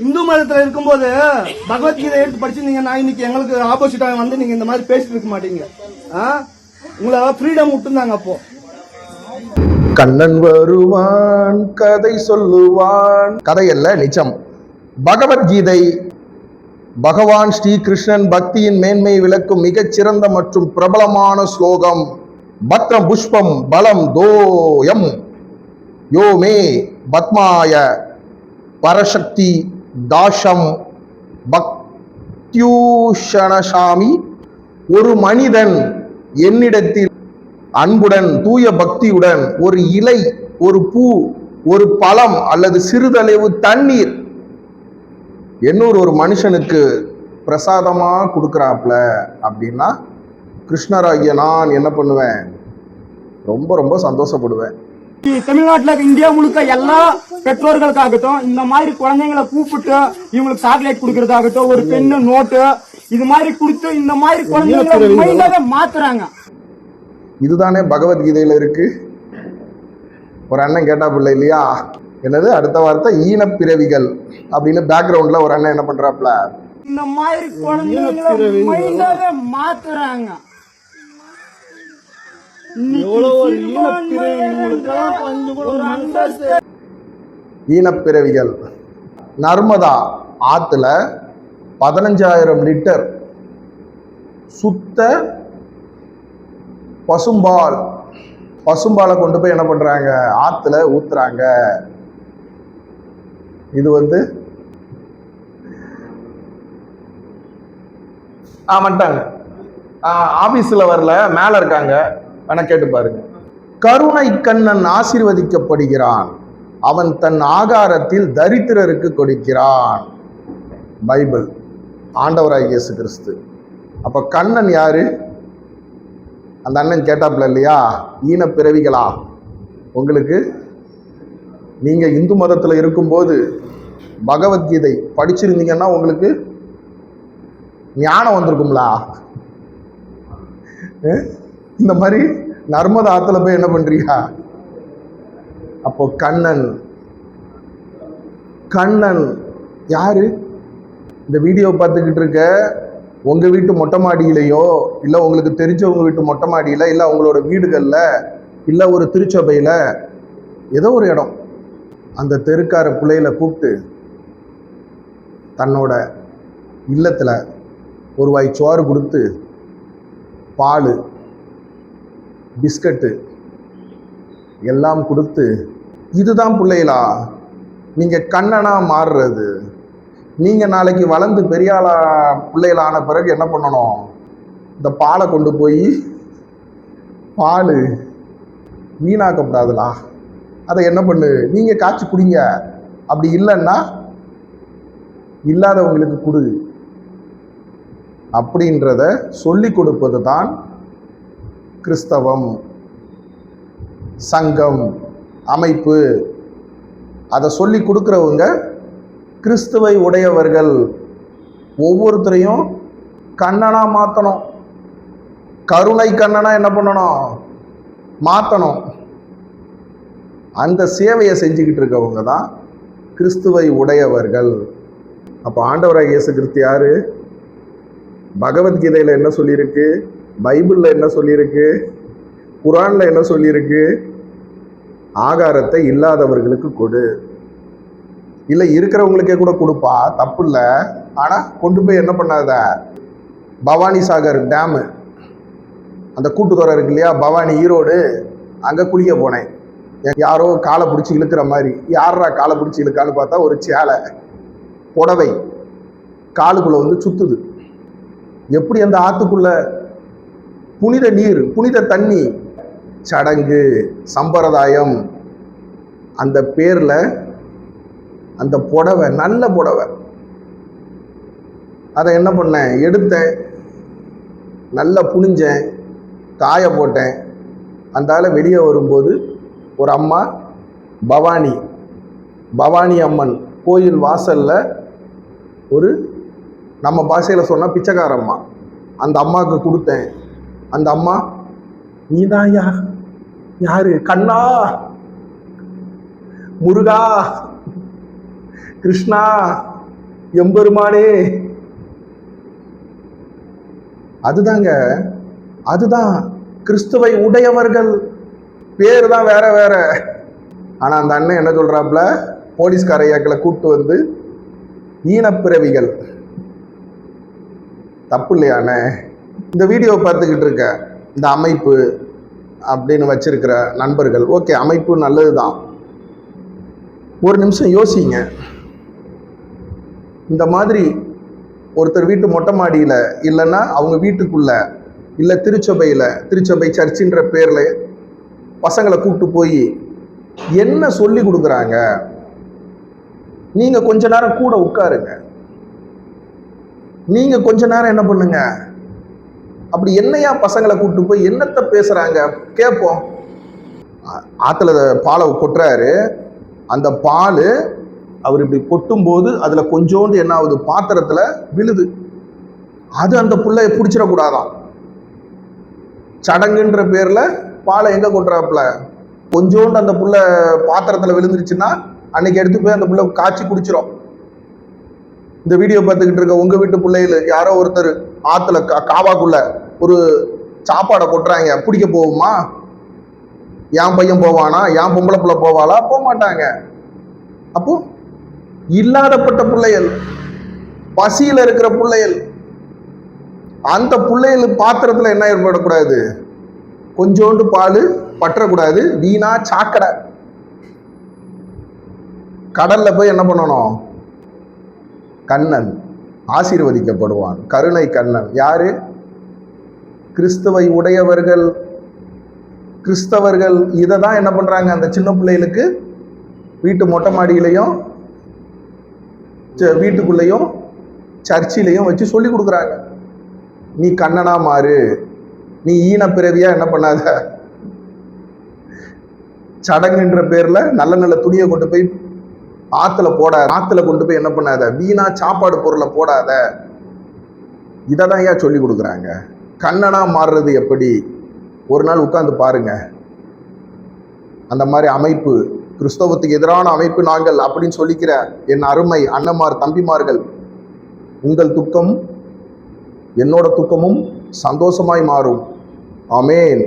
இந்து மதத்துல இருக்கும்போது பகவத்கீதை எடுத்து படிச்சிருந்தீங்கன்னா இன்னைக்கு எங்களுக்கு ஆப்போசிட்டா வந்து நீங்க இந்த மாதிரி பேசிட்டு இருக்க மாட்டீங்க. உங்களை ஃப்ரீடம் விட்டுருந்தாங்க. அப்போ கண்ணன் வருவான் கதை சொல்லுவான், கதையல்ல நிஜம். பகவத்கீதை பகவான் ஸ்ரீ கிருஷ்ணன் பக்தியின் மேன்மை விளக்கும் மிகச்சிறந்த மற்றும் பிரபலமான ஸ்லோகம். பத்ரம் புஷ்பம் பலம் தோயம் யோ மே பத்மாய பரசக்தி தாஷம் பக்தியூஷணசாமி. ஒரு மனிதன் என்னிடத்தில் அன்புடன் தூய பக்தியுடன் ஒரு இலை, ஒரு பூ, ஒரு பழம் அல்லது சிறிதளவு தண்ணீர் என்னொரு ஒரு மனுஷனுக்கு பிரசாதமா கொடுக்குறாப்ல அப்படின்னா கிருஷ்ணராகிய நான் என்ன பண்ணுவேன்? ரொம்ப ரொம்ப சந்தோஷப்படுவேன். தமிழ்நாட்டில் இந்தியா முழுக்க எல்லா பெற்றோர்களுக்காகட்டும் இந்த மாதிரி குழந்தைங்களை கூப்பிட்டு இவங்களுக்கு சாக்லேட் கொடுக்கறதாகட்டும், ஒரு பெண்ணு நோட்டு இது மாதிரி கொடுத்து இந்த மாதிரி குழந்தைங்களை மாத்துறாங்க. இதுதானே பகவத்கீதையில இருக்கு. ஒரு அண்ணன் கேட்டாப்புல இல்லையா, என்னது அடுத்த வார்த்தை ஈனப்பிறவிகள் அப்படின்னு பேக்ரவுண்ட்ல ஒரு அண்ணன் என்ன பண்றாப்ல, இந்த மாதிரி குழந்தைங்களை மாத்துறாங்க. ஈனப்பிறவிகள். நர்மதா ஆத்துல 15,000 லிட்டர் சுத்த பசும்பாலை கொண்டு போய் என்ன பண்றாங்க, ஆத்துல ஊத்துறாங்க. இது வந்துட்டாங்க. ஆபீஸ்ல வரல, மேல இருக்காங்க, வேணா கேட்டு பாருங்க. கருணை கண்ணன் ஆசீர்வதிக்கப்படுகிறான், அவன் தன் ஆகாரத்தில் தரித்திரருக்கு கொடுக்கிறான். பைபிள், ஆண்டவராகிய இயேசு கிறிஸ்து. அப்ப கண்ணன் யாரு? அந்த அண்ணன் கேட்டாப்ல இல்லையா, ஈனப்பிறவிகளா உங்களுக்கு? நீங்க இந்து மதத்துல இருக்கும்போது பகவத்கீதை படிச்சிருந்தீங்கன்னா உங்களுக்கு ஞானம் வந்திருக்கும்லா. இந்த மாதிரி நர்மதா ஆத்துல போய் என்ன பண்றீங்க? அப்போ கண்ணன் யாரு? இந்த வீடியோ பார்த்துக்கிட்டு இருக்க உங்க வீட்டு மொட்டை மாடியிலையோ, இல்லை உங்களுக்கு தெரிஞ்சவங்க வீட்டு மொட்டை மாடியில, இல்லை உங்களோட வீடுகளில், இல்லை ஒரு திருச்சபையில, ஏதோ ஒரு இடம், அந்த தெருக்கார பிள்ளையில கூப்பிட்டு தன்னோட இல்லத்துல ஒரு வாய் சோறு கொடுத்து பால் பிஸ்கட்டு எல்லாம் கொடுத்து, இதுதான் பிள்ளைகளா நீங்க கண்ணனா மாறுறது? நீங்க நாளைக்கு வளர்ந்து பெரியாளா பிள்ளைகளான பிறகு என்ன பண்ணணும்? இந்த பாலை கொண்டு போய், பால் வீணாக்கப்படாதுலா, அதை என்ன பண்ணு, நீங்க காய்ச்சி குடிங்க. அப்படி இல்லைன்னா இல்லாதவங்களுக்கு கொடு அப்படின்றத சொல்லி கொடுப்பது தான் கிறிஸ்தவம், சங்கம், அமைப்பு. அதை சொல்லி கொடுக்குறவங்க கிறிஸ்துவை உடையவர்கள். ஒவ்வொருத்தரையும் கண்ணனா மாற்றணும். கருணை கண்ணனா என்ன பண்ணணும்? மாற்றணும். அந்த சேவையை செஞ்சுக்கிட்டு இருக்கவங்க தான் கிறிஸ்துவை உடையவர்கள். அப்போ ஆண்டவராக இயேசு கிறிஸ்து யாரு? பகவத்கீதையில் என்ன சொல்லியிருக்கு? பைபிளில் என்ன சொல்லியிருக்கு? குரானில் என்ன சொல்லியிருக்கு? ஆகாரத்தை இல்லாதவர்களுக்கு கொடு. இல்லை இருக்கிறவங்களுக்கே கூட கொடுப்பா, தப்பு இல்லை. ஆனால் கொண்டு போய் என்ன பண்ணாத, பவானி சாகர் டேமு அந்த கூட்டுத்தொரை இருக்கு இல்லையா, பவானி ஈரோடு, அங்கே குளிக்க போனேன். யாரோ காலை பிடிச்சி இழுக்கிற மாதிரி. யாரா காலை பிடிச்சி இழுக்கான்னு பார்த்தா ஒரு சேலை புடவை காலுக்குள்ளே சுத்துது. எப்படி அந்த ஆற்றுக்குள்ள புனித நீர், புனித தண்ணி, சடங்கு, சம்பிரதாயம், அந்த பேரில் அந்த புடவை, நல்ல புடவை, அதை என்ன பண்ணேன், எடுத்தேன், நல்லா புனிஞ்சேன், காய போட்டேன். அந்த ஆளை வெளியே வரும்போது ஒரு அம்மா, பவானி அம்மன் கோயில் வாசலில் ஒரு, நம்ம பாஷையில் சொன்னால் பிச்சைக்காரம்மா, அந்த அம்மாவுக்கு கொடுத்தேன். அந்த அம்மா, நீதாயா? யாரு? கண்ணா, முருகா, கிருஷ்ணா, எம்பெருமானே. அதுதாங்க, அதுதான் கிறிஸ்துவை உடையவர்கள். பேரு தான் வேற வேற. ஆனா அந்த அண்ணன் என்ன சொல்றாப்புல, போலீஸ்கார ஐயாக்களை கூப்பிட்டு வந்து ஈனப்பிறவிகள். தப்பு இல்லையாண்ணே? இந்த வீடியோவை பார்த்துக்கிட்டு இருக்க இந்த அமைப்பு அப்படின்னு வச்சிருக்கிற நண்பர்கள், ஓகே, அமைப்பு நல்லதுதான். ஒரு நிமிஷம் யோசிங்க. இந்த மாதிரி ஒருத்தர் வீட்டு மொட்டை மாடியில் இல்லைன்னா அவங்க வீட்டுக்குள்ள இல்லை திருச்சபை சர்ச்சின்ற பேர்ல பசங்களை கூப்பிட்டு போய் என்ன சொல்லி கொடுக்குறாங்க? நீங்க கொஞ்ச நேரம் கூட உட்காருங்க. நீங்க கொஞ்ச நேரம் என்ன பண்ணுங்க, அப்படி என்னையா பசங்களை கூப்பிட்டு போய் என்னத்த பேசுறாங்க கேட்போம். ஆத்துல பாலை கொட்டுறாரு. அந்த பால் அவர் இப்படி கொட்டும் போது அதுல கொஞ்சோண்டு என்ன ஆகுது, பாத்திரத்துல விழுது. அது அந்த புள்ளைய பிடிச்சிடக்கூடாதான். சடங்குன்ற பேர்ல பாலை எங்க கொட்டுறாப்புல, கொஞ்சோண்டு அந்த புள்ள பாத்திரத்துல விழுந்துருச்சுன்னா அன்னைக்கு எடுத்து போய் அந்த புள்ள காய்ச்சி குடிச்சிடும். இந்த வீடியோ பார்த்துக்கிட்டு இருக்க உங்க வீட்டு பிள்ளைகள் யாரோ ஒருத்தர் ஆத்துல காவாக்குள்ள ஒரு சாப்பாடை கொட்டுறாங்க, பிடிக்க போகுமா? என் பையன் போவானா? என் பொம்பளை பிள்ளை போவாளா? போக மாட்டாங்க. அப்போ இல்லாதப்பட்ட பிள்ளைகள், பசியில இருக்கிற பிள்ளைகள், அந்த பிள்ளைகள் பாத்திரத்துல என்ன ஏற்படக்கூடாது, கொஞ்சோண்டு பால் பற்றக்கூடாது. வீணா சாக்கடை. கடல்ல போய் என்ன பண்ணணும்? கண்ணன் ஆசீர்வதிக்கப்படுவான். கருணை கண்ணன் யாரு? கிறிஸ்துவை உடையவர்கள். கிறிஸ்தவர்கள் இதை தான் என்ன பண்றாங்க, அந்த சின்ன பிள்ளைகளுக்கு வீட்டு மொட்டை மாடியிலையும் வீட்டுக்குள்ளேயும் சர்ச்சிலையும் வச்சு சொல்லி கொடுக்குறாங்க. நீ கண்ணனா மாறு, நீ ஈன பிறவியா என்ன பண்ணாத, சடங்குன்ற பேர்ல நல்ல நல்ல துணியை கொண்டு போய் ஆத்துல போடாத, ஆத்துல கொண்டு போய் என்ன பண்ணாத, வீணா சாப்பாடு பொருளை போடாத. இதை தான் ஏன் சொல்லி கொடுக்குறாங்க. கண்ணனா மாறுறது எப்படி? ஒரு நாள் உட்கார்ந்து பாருங்க. அந்த மாதிரி அமைப்பு, கிறிஸ்தவத்துக்கு எதிரான அமைப்பு நாங்கள் அப்படின்னு சொல்லிக்கிற என் அருமை அண்ணமார் தம்பிமார்கள், உங்கள் துக்கம் என்னோட துக்கமும் சந்தோஷமாய் மாறும். ஆமேன்.